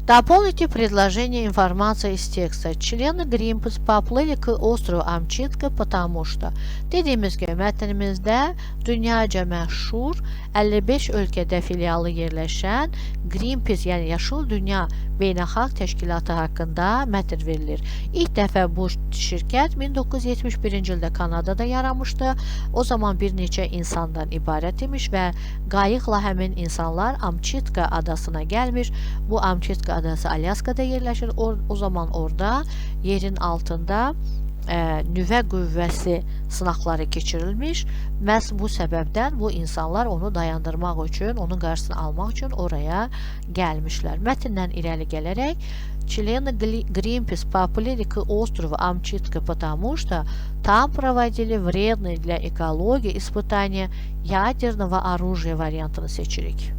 Дополните предложение информации из текста. Члены Greenpeace поплыли к острову Амчитка, потому что dediğimiz gibi mətnimizdə dünyaca məşhur 55 ölkədə filialı yerləşən Greenpeace, yəni Yaşıl Dünya Beynəlxalq Təşkilatı haqqında mətn verilir. İlk dəfə bu şirkət 1971-ci ildə Kanadada yaranmışdı. O zaman bir neçə insandan ibarət imiş və qayıqla həmin insanlar Amchitka adasına gəlmiş. Bu Amchitka adası Alyaskada yerləşir. O zaman orada yerin altında nüvə qüvvəsi sınaqları keçirilmiş. Məhz bu səbəbdən bu insanlar onu dayandırmaq üçün, onun qarşısını almaq üçün oraya gəlmişlər. Mətndən irəli gələrək члены Greenpeace поплыли к острову Амчитка, потому что там проводили вредные для экологии испытания ядерного оружия variantını seçirik.